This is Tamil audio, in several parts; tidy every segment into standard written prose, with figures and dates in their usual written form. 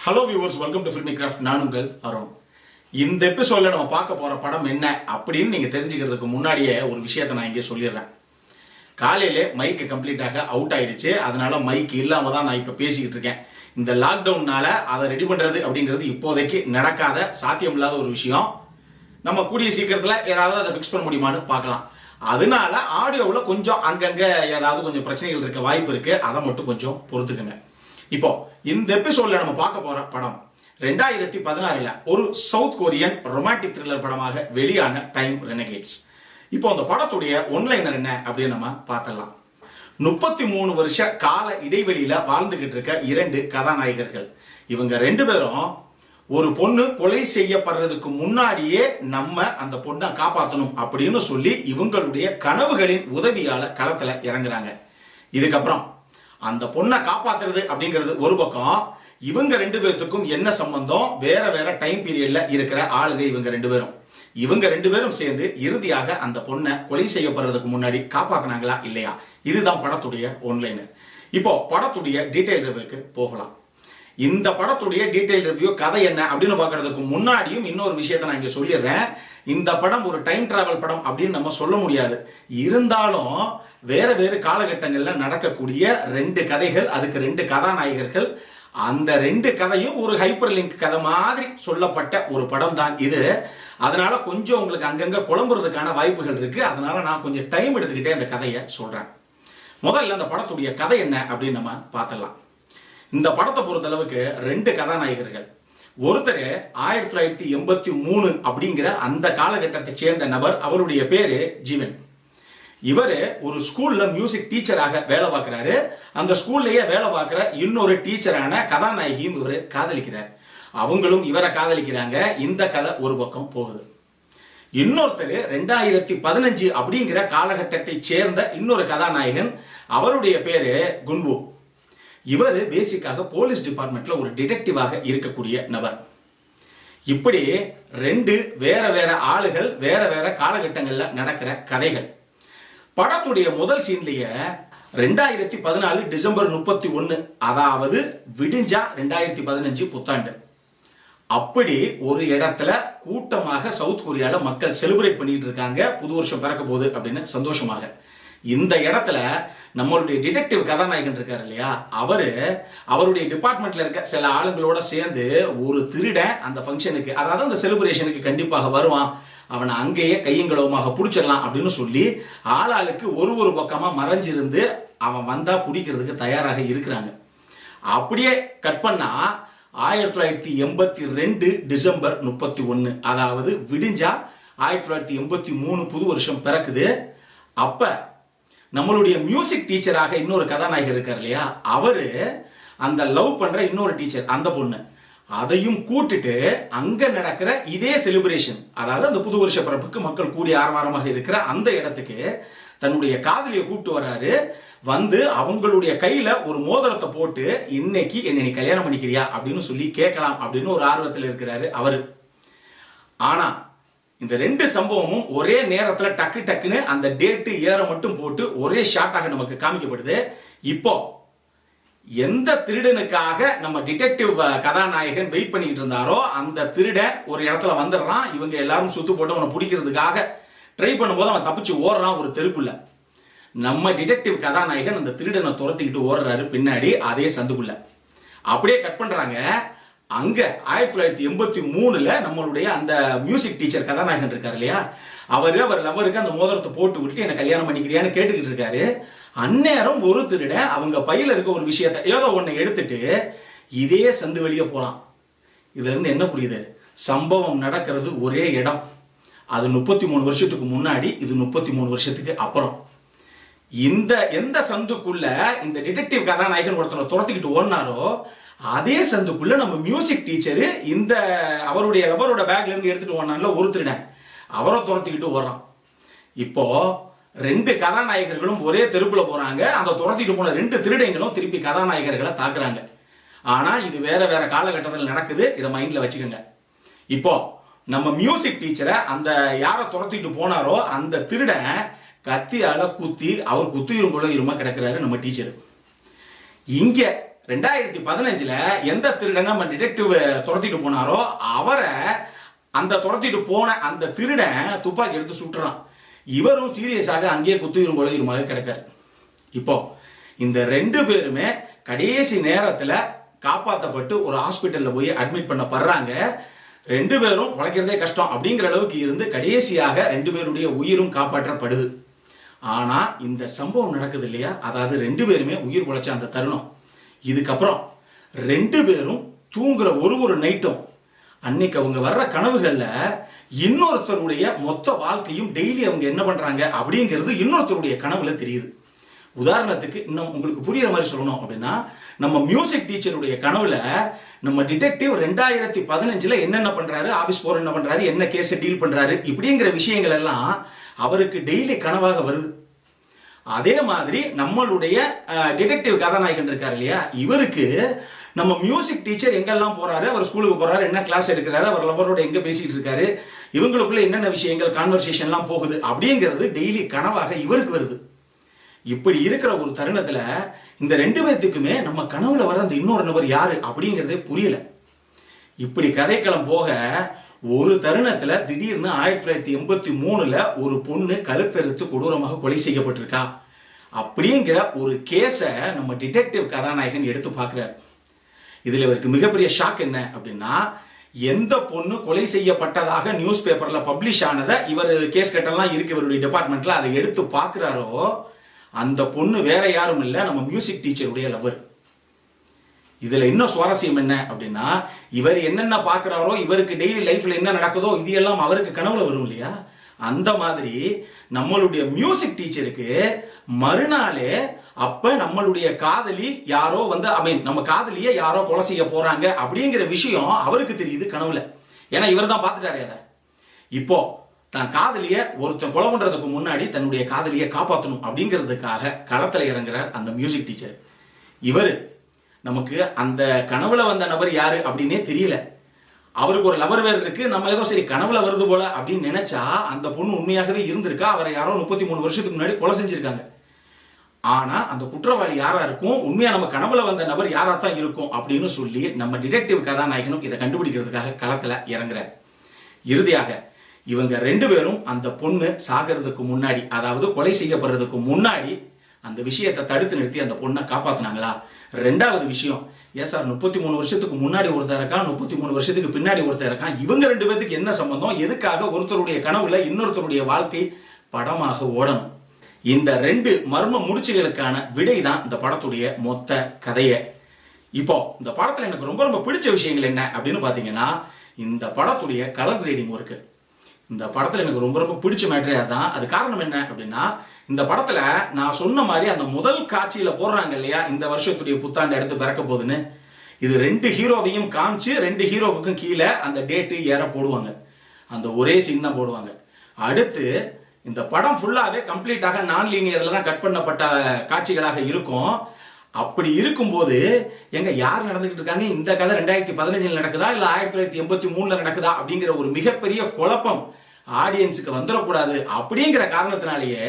Hello viewers, welcome to filmi craft. நான் உங்கள் அருண். இந்த எபிசோட்ல நம்ம பார்க்க போற படம் என்ன அப்படின்னு நீங்க தெரிஞ்சுக்கிறதுக்கு முன்னாடியே ஒரு விஷயத்தை நான் இங்கே சொல்லிடுறேன். காலையிலே மைக்கு கம்ப்ளீட்டாக அவுட் ஆயிடுச்சு. அதனால மைக் இல்லாம தான் நான் இப்ப பேசிக்கிட்டு இருக்கேன். இந்த லாக்டவுன்னால அதை ரெடி பண்றது அப்படிங்கிறது இப்போதைக்கு நடக்காத, சாத்தியம் இல்லாத ஒரு விஷயம். நம்ம கூடிய சீக்கிரத்தில் ஏதாவது அதை ஃபிக்ஸ் பண்ண முடியுமான்னு பார்க்கலாம். அதனால ஆடியோவில் கொஞ்சம் அங்கங்க ஏதாவது கொஞ்சம் பிரச்சனைகள் இருக்க வாய்ப்பு இருக்கு. அதை மட்டும் கொஞ்சம் பொறுத்துக்குங்க. இப்போ இந்த எபிசோட்ல நம்ம பார்க்க போற படம் 2016 ஒரு சவுத் கொரியன் ரொமான்டிக் த்ரில்லர் படமாக வெளியான டைம் ரெனகேட்ஸ். இப்போ அந்த படத்துடைய ஒன்லைனர் என்ன அப்படின்னு நம்ம பார்த்தலாம். 33 வருஷ கால இடைவெளியில வாழ்ந்துகிட்டு இருக்க இரண்டு கதாநாயகர்கள். இவங்க ரெண்டு பேரும் ஒரு பொண்ணு கொலை செய்யப்படுறதுக்கு முன்னாடியே நம்ம அந்த பொண்ணை காப்பாற்றணும் அப்படின்னு சொல்லி இவங்களுடைய கனவுகளின் உதவியால களத்துல இறங்குறாங்க. இதுக்கப்புறம் அந்த பொண்ணை காப்பாத்துறது அப்படிங்கிறது ஒரு பக்கம். இவங்க ரெண்டு பேர்த்துக்கும் என்ன சம்பந்தம், வேற வேற டைம் பீரியட்ல இருக்கிற ஆளுங்க இவங்க ரெண்டு பேரும் சேர்ந்து இறுதியாக அந்த பொண்ணை கொலை செய்யப்படுறதுக்கு முன்னாடி காப்பாத்தினாங்களா இல்லையா, இதுதான் படத்துடைய ஒன்லைனர். இப்போ படத்துடைய டீடைல் ரிவ்யூக்கு போகலாம். இந்த படத்துடைய டீடைல் ரிவ்யூ கதை என்ன அப்படின்னு பார்க்கறதுக்கு முன்னாடியும் இன்னொரு விஷயத்தை நான் இங்க சொல்லிடுறேன். இந்த படம் ஒரு டைம் டிராவல் படம் அப்படின்னு நம்ம சொல்ல முடியாது. இருந்தாலும் வேற வேறு காலகட்டங்கள்ல நடக்கக்கூடிய ரெண்டு கதைகள், அதுக்கு ரெண்டு கதாநாயகர்கள், அந்த ரெண்டு கதையும் ஒரு ஹைப்பர் லிங்க் கதை மாதிரி சொல்லப்பட்ட ஒரு படம் தான் இது. அதனால கொஞ்சம் உங்களுக்கு அங்கங்க குழம்புறதுக்கான வாய்ப்புகள் இருக்கு. அதனால நான் கொஞ்சம் டைம் எடுத்துக்கிட்டே அந்த கதையை சொல்றேன். முதல்ல அந்த படத்துடைய கதை என்ன அப்படின்னு நம்ம பார்த்தலாம். இந்த படத்தை பொறுத்த அளவுக்கு ரெண்டு கதாநாயகர்கள். ஒருத்தர் 1983 அப்படிங்கிற அந்த காலகட்டத்தை சேர்ந்த நபர். அவருடைய பேரு ஜீவன். இவர் ஒரு ஸ்கூல்ல மியூசிக் டீச்சராக வேலை பார்க்கிறாரு. அந்த ஸ்கூல்லையே வேலை பார்க்கிற இன்னொரு டீச்சரான கதாநாயகியும் இவர் காதலிக்கிறார். அவங்களும் இவரை காதலிக்கிறாங்க. இந்த கதை ஒரு பக்கம் போகுது. இன்னொருத்தர் 2015 அப்படிங்கிற காலகட்டத்தை சேர்ந்த இன்னொரு கதாநாயகன். அவருடைய பேரு குன்வு. இவர் பேசிக்காக போலீஸ் டிபார்ட்மெண்ட்ல ஒரு டிடெக்டிவாக இருக்கக்கூடிய நபர். இப்படி ரெண்டு வேற வேற ஆளுகள், வேற வேற காலகட்டங்கள்ல நடக்கிற கதைகள். படத்துடைய முதல் சீன்லயே 2014 டிசம்பர் 31, அதாவது விடிஞ்சா 2015 புத்தாண்டு. அப்படி ஒரு இடத்துல கூட்டமாக சவுத் கொரியால மக்கள் செலிப்ரேட் பண்ணிட்டு இருக்காங்க. புது வருஷம் பிறக்க போகுது அப்படின்னு சந்தோஷமாக. இந்த இடத்துல நம்மளுடைய டிடெக்டிவ் கதாநாயகன் இருக்காரு இல்லையா, அவருடைய டிபார்ட்மெண்ட்ல இருக்க சில ஆளுங்களோட சேர்ந்து ஒரு திருடன் அந்த ஃபங்க்ஷனுக்கு, அதாவது அந்த செலிப்ரேஷனுக்கு கண்டிப்பாக வருவான், அவனை அங்கேயே கையங்களவுமாக பிடிச்சிடலாம் அப்படின்னு சொல்லி ஆளாளுக்கு ஒரு பக்கமா மறைஞ்சிருந்து அவன் வந்தா பிடிக்கிறதுக்கு தயாராக இருக்கிறாங்க. அப்படியே கட் பண்ணா 1982 டிசம்பர் 31, அதாவது விடிஞ்சா 1983 புது வருஷம் பிறக்குது. அப்ப நம்மளுடைய மியூசிக் டீச்சராக இன்னொரு கதாநாயகர் இருக்கார் இல்லையா, அவரு அந்த லவ் பண்ற இன்னொரு டீச்சர், அந்த பொண்ணு, அதையும் கூட்டிட்டு அங்க நடக்கிற இதே செலிப்ரேஷன், அதாவது அந்த புது வருஷ பிறப்புக்கு மக்கள் கூடி ஆரவாரமாக இருக்கிற அந்த இடத்துக்கு தன்னுடைய காதலியை கூப்பிட்டு வராரு. வந்து அவங்களுடைய கையில ஒரு மோதிரத்தை போட்டு, இன்னைக்கு என்னை நீ கல்யாணம் பண்ணிக்கிறியா அப்படின்னு சொல்லி கேட்கலாம் அப்படின்னு ஒரு ஆர்வத்தில் இருக்கிறாரு அவரு. ஆனா இந்த ரெண்டு சம்பவமும் ஒரே நேரத்துல டக்குன்னு அந்த டேட்டு ஏற மட்டும் போட்டு ஒரே ஷாட்டாக நமக்கு காமிக்கப்படுது. இப்போ எந்த திருடனுக்காக நம்ம டிடெக்டிவ் கதாநாயகன் வெயிட் பண்ணிட்டு இருந்தாரோ அந்த திருடன் ஒரு இடத்துல வந்துடுறான். இவங்க எல்லாரும் சுத்து போட்டு அவனை பிடிக்கிறதுக்காக ட்ரை பண்ணும்போது அவன் தப்பிச்சு ஓடுறான் ஒரு தெருக்குள்ள. நம்ம டிடெக்டிவ் கதாநாயகன் அந்த திருடனை துரத்திக்கிட்டு ஓடுறாரு பின்னாடி அதே சந்துக்குள்ள. அப்படியே கட் பண்றாங்க. அங்க 1983 நம்மளுடைய அந்த மியூசிக் டீச்சர் கதாநாயகன் இருக்காரு இல்லையா, அவர் லவருக்கு அந்த மோதிரத்தை போட்டு விட்டு என்ன கல்யாணம் பண்ணிக்கிறியான்னு கேட்டுக்கிட்டு இருக்காரு. அந்நேரம் ஒரு திருட அவங்க பையில இருக்க ஒரு விஷயத்தை ஏதோ ஒண்ணு எடுத்துட்டு இதே சந்து வெளியே போறான். இதுல இருந்து என்ன புரியுது, சம்பவம் நடக்கிறது ஒரே இடம். அது 33 வருஷத்துக்கு முன்னாடி, இது 33 வருஷத்துக்கு அப்புறம். இந்த எந்த சந்துக்குள்ள இந்த டிடெக்டிவ் கதாநாயகன் ஒருத்தனை துரத்திக்கிட்டு ஓடினாரோ அதே சந்துக்குள்ள நம்ம மியூசிக் டீச்சர் இந்த அவருடைய லவரோட பேக்ல இருந்து எடுத்துட்டு ஓடினால ஒரு திருடன், அவரை துரத்திக்கிட்டு ஓடுறான். இப்போ ரெண்டு கதாநாயகர்களும் ஒரே தெருக்குள்ள போறாங்க. அந்த துரத்திட்டு போன ரெண்டு திருடங்களும் திருப்பி கதாநாயகர்களை தாக்குறாங்க. ஆனா இது வேற வேற காலகட்டத்தில் நடக்குது. இதை மைண்ட்ல வச்சுக்கோங்க. இப்போ நம்ம மியூசிக் டீச்சரை அந்த யாரை துரத்திட்டு போனாரோ அந்த திருடன் கத்தியால குத்தி அவர் குத்துயிரும் போல இருமா கிடக்கிறாரு நம்ம டீச்சர். இங்க 2015 எந்த திருடனை நம்ம டிடெக்டிவ் துரத்திட்டு போனாரோ அவரை அந்த துரத்திட்டு போன அந்த திருடன் துப்பாக்கி எடுத்து சுட்டுறான். இவரும் சீரியஸாக அங்கேயே குத்துயிரும் போல இருமாக கிடக்காரு. இப்போ இந்த 2 பேருமே கடைசி நேரத்தில் காப்பாற்றப்பட்டு ஒரு ஹாஸ்பிட்டலில் போய் அட்மிட் பண்ணப்படுறாங்க. 2 பேரும் உழைக்கிறதே கஷ்டம் அப்படிங்கிற அளவுக்கு இருந்து கடைசியாக 2 பேருடைய உயிரும் காப்பாற்றப்படுது. ஆனா இந்த சம்பவம் நடக்குது இல்லையா, அதாவது 2 பேருமே உயிர் உழைச்ச அந்த தருணம், இதுக்கப்புறம் 2 பேரும் தூங்குற ஒரு நைட்டும் அன்னைக்கு அவங்க வர்ற கனவுகள்ல இன்னொருத்தருடைய மொத்த வாழ்க்கையும் டெய்லி அவங்க என்ன பண்றாங்க அப்படிங்கிறது இன்னொருத்தருடைய கனவுல தெரியுது. உதாரணத்துக்கு இன்னும் உங்களுக்கு புரியுற மாதிரி சொல்லணும் அப்படின்னா, நம்ம மியூசிக் டீச்சருடைய கனவுல நம்ம டிடெக்டிவ் 2015 என்னென்ன பண்றாரு, ஆபீஸ் போற என்ன பண்றாரு, என்ன கேஸை டீல் பண்றாரு, இப்படிங்கிற விஷயங்கள் எல்லாம் அவருக்கு டெய்லி கனவாக வருது. அதே மாதிரி நம்மளுடைய டிடெக்டிவ் கதாநாயகன் இருக்காரு இல்லையா, இவருக்கு நம்ம மியூசிக் டீச்சர் எங்கெல்லாம் போறாரு, அவர் ஸ்கூலுக்கு போறாரு, என்ன கிளாஸ் எடுக்கிறாரு, அவர் லவரோட எங்க பேசிட்டு இருக்காரு, இவங்களுக்குள்ள என்னென்ன விஷயங்கள் கான்வர்சேஷன்லாம் போகுது அப்படிங்கிறது டெய்லி கனவாக இவருக்கு வருது. இப்படி இருக்கிற ஒரு தருணத்துல இந்த 2 பேத்துக்குமே நம்ம கனவுல வர அந்த இன்னொரு நபர் யாரு அப்படிங்கிறதே புரியல. இப்படி கதைக்களம் போக ஒரு தருணத்துல திடீர்னு 1983 ஒரு பொண்ணு கழுத்தறுத்து கொடூரமாக கொலை செய்யப்பட்டிருக்கா அப்படிங்கிற ஒரு கேஸை நம்ம டிடெக்டிவ் கதாநாயகன் எடுத்து பார்க்கிறார். இதுல இவருக்கு மிகப்பெரிய ஷாக் என்ன அப்படின்னா, எந்த பொண்ணு கொலை செய்யப்பட்டதாக நியூஸ் பேப்பர்ல பப்ளிஷ் ஆனதை இவர் கேஸ் கட்டெல்லாம் இருக்கு இவருடைய டிபார்ட்மெண்ட்ல, அதை எடுத்து பார்க்கிறாரோ அந்த பொண்ணு வேற யாரும் இல்ல, நம்ம மியூசிக் டீச்சருடைய லவர். இதுல இன்னும் சுவாரஸ்யம் என்ன அப்படின்னா, இவர் என்னென்ன பார்க்கிறாரோ, இவருக்கு டெய்லி லைஃப்ல என்ன நடக்குதோ இது எல்லாம் அவருக்கு கனவுல வரும் இல்லையா, அந்த மாதிரி நம்மளுடைய மியூசிக் டீச்சருக்கு மறுநாளே அப்ப நம்மளுடைய காதலி யாரோ நம்ம காதலிய யாரோ கொலை செய்ய போறாங்க அப்படிங்கிற விஷயம் அவருக்கு தெரியுது கனவுல. ஏன்னா இவர் தான் பார்த்துட்டாரு அதை. இப்போ தான் காதலிய ஒருத்தன் கொலை பண்றதுக்கு முன்னாடி தன்னுடைய காதலியை காப்பாற்றணும் அப்படிங்கிறதுக்காக களத்துல இறங்குறார் அந்த மியூசிக் டீச்சர். இவர் நமக்கு அந்த கனவுல வந்த நபர் யாரு அப்படின்னே தெரியல. அவருக்கு ஒரு லவர் வேறு இருக்கு, நம்ம ஏதோ சரி கனவுல வருது போல அப்படின்னு நினைச்சா அந்த பொண்ணு உண்மையாகவே இருந்திருக்கா. அவரை யாரோ 33 வருஷத்துக்கு முன்னாடி கொலை செஞ்சிருக்காங்க. ஆனா அந்த குற்றவாளி யாரா இருக்கும், உண்மையா நம்ம கனவுல வந்த நபர் யாரா தான் இருக்கும் அப்படின்னு சொல்லி நம்ம டிடெக்டிவ் கதாநாயகனும் இதை கண்டுபிடிக்கிறதுக்காக களத்துல இறங்குறார். இறுதியாக இவங்க 2 பேரும் அந்த பொண்ணு சாகிறதுக்கு முன்னாடி, அதாவது கொலை செய்யப்படுறதுக்கு முன்னாடி அந்த விஷயத்தை தடுத்து நிறுத்தி அந்த பொண்ணை காப்பாத்தினாங்களா. 2வது விஷயம், ஏன் சார் 33 வருஷத்துக்கு முன்னாடி ஒருத்தர் இருக்கான், 33 வருஷத்துக்கு பின்னாடி ஒருத்தர் இருக்கான், இவங்க 2 பேருக்கு என்ன சம்பந்தம், எதுக்காக ஒருத்தருடைய கனவுல இன்னொருத்தருடைய வாழ்க்கை படமாக ஓடணும். இந்த 2 மர்ம முடிச்சுகளுக்கான விடை தான் இந்த படத்துடைய மொத்த கதையை. இப்போ இந்த படத்துல எனக்கு ரொம்ப ரொம்ப பிடிச்ச விஷயங்கள் என்ன அப்படின்னு பாத்தீங்கன்னா, இந்த படத்துடைய கலர் கிரேடிங் ஒர்க்கு. இந்த படத்துல எனக்கு ரொம்ப ரொம்ப பிடிச்ச மேட்டரே அதான். அது காரணம் என்ன அப்படின்னா, இந்த படத்துல நான் சொன்ன மாதிரி அந்த முதல் காட்சியில போடுறாங்க இல்லையா, இந்த வருஷத்துடைய புத்தாண்டு அடுத்து பிறக்க போகுதுன்னு, இது 2 ஹீரோவையும் காமிச்சு 2 ஹீரோவுக்கும் கீழே அந்த டேட்டு ஏற போடுவாங்க. அந்த ஒரே சீன் தான் போடுவாங்க. அடுத்து இந்த படம் ஃபுல்லாவே கம்ப்ளீட்டாக நான் லீனியர்ல தான் கட் பண்ணப்பட்ட காட்சிகளாக இருக்கும். அப்படி இருக்கும்போது எங்க யார் நடந்துகிட்டு இருக்காங்க, இந்த கதை 2015 நடக்குதா இல்ல 1983 நடக்குதா அப்படிங்கிற ஒரு மிகப்பெரிய குழப்பம் ஆடியன்ஸுக்கு வந்துடக்கூடாது அப்படிங்கிற காரணத்தினாலேயே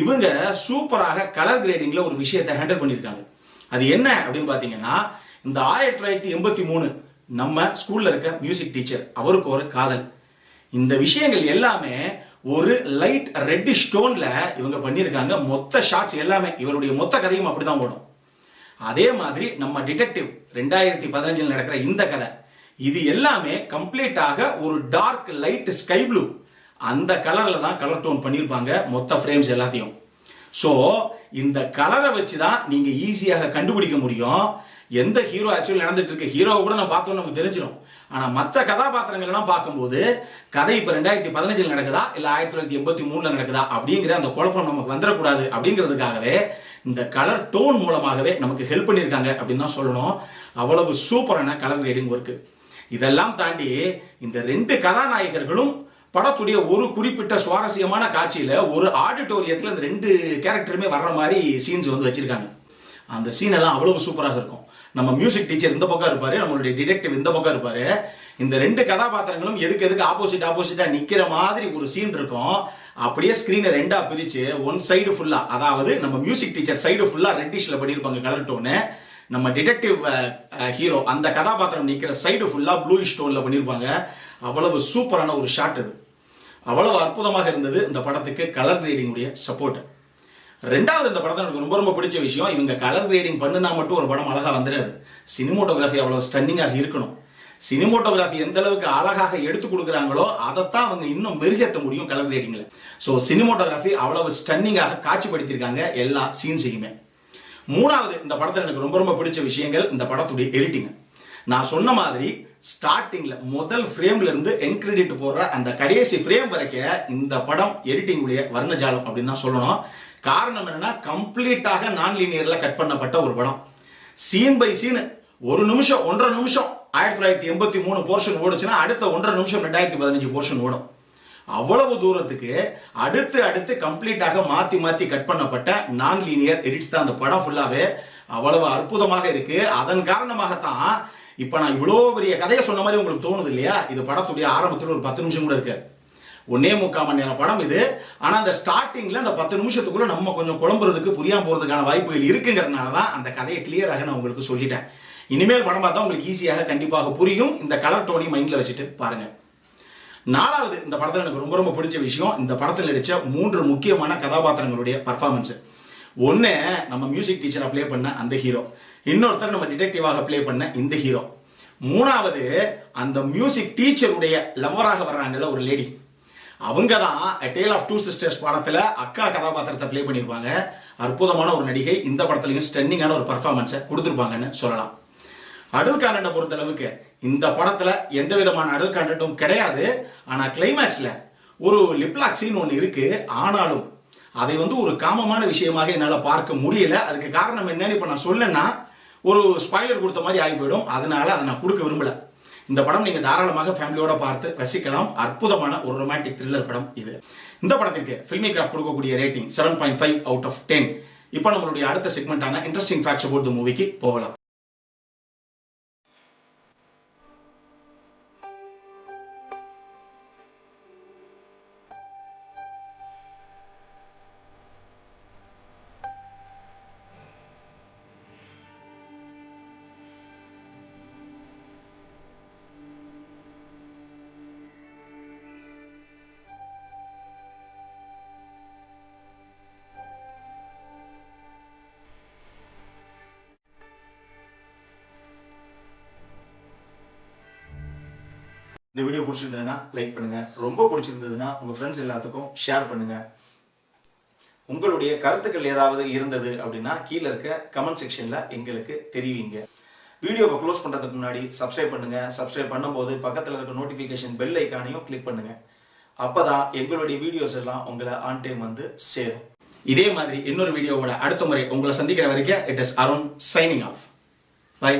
இவங்க சூப்பராக கலர் கிரேடிங்ல ஒரு விஷயத்தை ஹேண்டில் பண்ணியிருக்காங்க. அது என்ன அப்படின்னு பாத்தீங்கன்னா, இந்த 1983 நம்ம ஸ்கூல்ல இருக்க மியூசிக் டீச்சர், அவருக்கு ஒரு காதல், இந்த விஷயங்கள் எல்லாமே ஒரு லைட் ரெட் ஸ்டோன்ல இவங்க பண்ணியிருக்காங்க. மொத்த ஷாட்ஸ் எல்லாமே இவருடைய மொத்த கதையும் அப்படிதான் ஓடும். அதே மாதிரி நம்ம டிடெக்டிவ் 2015 நடக்கிற இந்த கதை, இது எல்லாமே கம்ப்ளீட்டாக ஒரு டார்க் லைட் ஸ்கை ப்ளூ அந்த கலர்ல தான் கலர் டோன் பண்ணியிருப்பாங்க மொத்த ஃப்ரேம்ஸ் எல்லாத்தையும். ஸோ இந்த கலரை வச்சு தான் நீங்க ஈஸியாக கண்டுபிடிக்க முடியும் எந்த ஹீரோ ஆக்சுவலி நடந்துட்டு இருக்கு. ஹீரோவை கூட நம்ம பார்த்தோம் நமக்கு தெரிஞ்சிடும். ஆனா மற்ற கதாபாத்திரங்கள் எல்லாம் பார்க்கும்போது கதை இப்ப 2015 நடக்குதா இல்ல 1983 நடக்குதா அப்படிங்கிற அந்த குழப்பம் நமக்கு வந்துடக்கூடாது அப்படிங்கிறதுக்காகவே இந்த கலர் டோன் மூலமாகவே நமக்கு ஹெல்ப் பண்ணியிருக்காங்க அப்படின்னு தான் சொல்லணும். அவ்வளவு சூப்பரான கலர் கிரேடிங் ஒர்க்கு. இதெல்லாம் தாண்டி இந்த 2 கதாநாயகர்களும் படத்துடைய ஒரு குறிப்பிட்ட சுவாரஸ்யமான காட்சியில ஒரு ஆடிட்டோரியத்துல இந்த 2 கேரக்டருமே வர்ற மாதிரி சீன்ஸ் வச்சிருக்காங்க. அந்த சீன் எல்லாம் அவ்வளவு சூப்பராக இருக்கும். நம்ம மியூசிக் டீச்சர் இந்த பக்கம் இருப்பாரு, நம்மளுடைய டிடெக்டிவ் இந்த பக்கம் இருப்பாரு. இந்த 2 கதாபாத்திரங்களும் எதுக்கு ஆப்போசிட்டா நிக்கிற மாதிரி ஒரு சீன் இருக்கும். அப்படியே ஸ்கிரீனை 2ஆ பிரிச்சு ஒன் சைடு ஃபுல்லா, அதாவது நம்ம மியூசிக் டீச்சர் சைடு ஃபுல்லா ரெட்டிஷ்ல பண்ணியிருப்பாங்க கலர் டோனு, நம்ம டிடெக்டிவ் ஹீரோ அந்த கதாபாத்திரம் நிற்கிற சைடு ஃபுல்லாக ப்ளூயிஷ் ஸ்டோனில் பண்ணியிருப்பாங்க. அவ்வளவு சூப்பரான ஒரு ஷாட் இது. அவ்வளவு அற்புதமாக இருந்தது இந்த படத்துக்கு கலர் கிரேடிங் உடைய சப்போர்ட். ரெண்டாவது, இந்த படத்தை எனக்கு ரொம்ப ரொம்ப பிடிச்ச விஷயம், இவங்க கலர் கிரேடிங் பண்ணுனா மட்டும் ஒரு படம் அழகாக வந்துடாது. சினிமோட்டோகிராஃபி அவ்வளவு ஸ்டன்னிங்காக இருக்கணும். சினிமோட்டோகிராஃபி எந்த அளவுக்கு அழகாக எடுத்து கொடுக்குறாங்களோ அதைத்தான் அவங்க இன்னும் மெருகேற்ற முடியும் கலர் கிரேடிங்ல. ஸோ சினிமோட்டோகிராஃபி அவ்வளவு ஸ்டன்னிங்காக காட்சிப்படுத்தியிருக்காங்க எல்லா சீன்ஸையுமே. மூணாவது, இந்த படத்தில் எனக்கு ரொம்ப ரொம்ப பிடிச்ச விஷயங்கள் இந்த படத்துடைய எடிட்டிங். நான் சொன்ன மாதிரி ஸ்டார்டிங்ல முதல் ஃப்ரேம்ல இருந்து என் கிரெடிட் போடுற அந்த கடைசி ஃப்ரேம் வரைக்கும் இந்த படம் எடிட்டிங் உடைய வர்ணஜாலம் அப்படின்னு தான் சொல்லணும். காரணம் என்னன்னா, கம்ப்ளீட்டாக நான் லீனியர்ல கட் பண்ணப்பட்ட ஒரு படம். சீன் பை சீன் ஒரு நிமிஷம் 1.5 நிமிஷம் 1983 போர்ஷன் ஓடுச்சுன்னா அடுத்த 1.5 நிமிஷம் 2015 போர்ஷன் ஓடும். அவ்வளவு தூரத்துக்கு அடுத்து அடுத்து கம்ப்ளீட்டாக மாத்தி மாத்தி கட் பண்ணப்பட்ட நான் லீனியர் எடிட்ஸ் தான் அந்த படம் ஃபுல்லாவே. அவ்வளவு அற்புதமாக இருக்கு. அதன் காரணமாகத்தான் இப்ப நான் இவ்வளவு பெரிய கதையை சொன்ன மாதிரி உங்களுக்கு தோணுது இல்லையா? இது படத்துடைய ஆரம்பத்தில் ஒரு 10 நிமிஷம் கூட இருக்கு. 1.25 மணி நேரம் படம் இது. ஆனா அந்த ஸ்டார்டிங்ல அந்த 10 நிமிஷத்துக்குள்ள நம்ம கொஞ்சம் குழம்புறதுக்கு புரியாம போறதுக்கான வாய்ப்புகள் இருக்குங்கிறதுனால தான் அந்த கதையை கிளியராக நான் உங்களுக்கு சொல்லிட்டேன். இனிமேல் படம் பார்த்தா உங்களுக்கு ஈஸியாக கண்டிப்பாக புரியும். இந்த கலர் டோனி மைண்ட்ல வச்சுட்டு பாருங்க. நாலாவது, இந்த படத்தில் எனக்கு ரொம்ப ரொம்ப பிடிச்ச விஷயம், இந்த படத்தில் நடிச்ச 3 முக்கியமான கதாபாத்திரங்களுடைய பர்ஃபார்மன்ஸ். ஒன்னு, நம்ம மியூசிக் டீச்சரா பிளே பண்ண அந்த ஹீரோ. இன்னொருத்தர் நம்ம டிடெக்டிவாக பிளே பண்ண இந்த ஹீரோ. மூணாவது, அந்த மியூசிக் டீச்சருடைய லவ்வராக வர்றாங்கல்ல ஒரு லேடி, அவங்க தான் A Tale of Two Sisters படத்துல அக்கா கதாபாத்திரத்தை பிளே பண்ணியிருப்பாங்க. அற்புதமான ஒரு நடிகை. இந்த படத்துலையும் ஸ்டன்னிங்கான ஒரு பர்ஃபார்மன்ஸை கொடுத்துருப்பாங்கன்னு சொல்லலாம். அடல் கான்டென்ட்டை பொறுத்த அளவுக்கு இந்த படத்துல எந்த விதமான அடல் கான்டென்ட்டும் கிடையாது. ஆனா கிளைமேக்ஸ்ல ஒரு லிப்லாக் சீன் ஒன்று இருக்கு. ஆனாலும் அதை ஒரு காமமான விஷயமாக என்னால பார்க்க முடியல. அதுக்கு காரணம் என்னன்னு இப்ப நான் சொல்லனா ஒரு ஸ்பாயிலர் கொடுத்த மாதிரி ஆகி போயிடும். அதனால அதை நான் கொடுக்க விரும்பல. இந்த படம் நீங்க தாராளமாக ஃபேமிலியோட பார்த்து ரசிக்கலாம். அற்புதமான ஒரு ரொமான்டிக் த்ரில்லர் படம் இது. இந்த படத்திற்கு ஃபில்மி கிராஃப்ட் கொடுக்கக்கூடிய ரேட்டிங் 7.5 out of 10. இப்போ நம்மளுடைய அடுத்த செக்மெண்டான இன்ட்ரெஸ்டிங் ஃபேக்ட்ஸ் அபௌட் தி மூவிக்கு போகலாம். இந்த வீடியோ பிடிச்சிருந்ததுன்னா லைக் பண்ணுங்க. ரொம்ப பிடிச்சிருந்ததுன்னா உங்க ஃப்ரெண்ட்ஸ் எல்லாத்துக்கும் ஷேர் பண்ணுங்க. உங்களுடைய கருத்துக்கள் ஏதாவது இருந்தது அப்படின்னா கீழே இருக்க கமெண்ட் செக்ஷன்ல எங்களுக்கு தெரிவிங்க. வீடியோவை க்ளோஸ் பண்றதுக்கு முன்னாடி சப்ஸ்கிரைப் பண்ணுங்க. சப்ஸ்கிரைப் பண்ணும்போது பக்கத்தில் இருக்க நோட்டிபிகேஷன் பெல் ஐக்கானையும் கிளிக் பண்ணுங்க. அப்பதான் எங்களுடைய வீடியோஸ் எல்லாம் உங்களை ஆன் டைம் சேரும். இதே மாதிரி இன்னொரு வீடியோவோட அடுத்த முறை உங்களை சந்திக்கிற வரைக்கும் it is Arun signing off. By.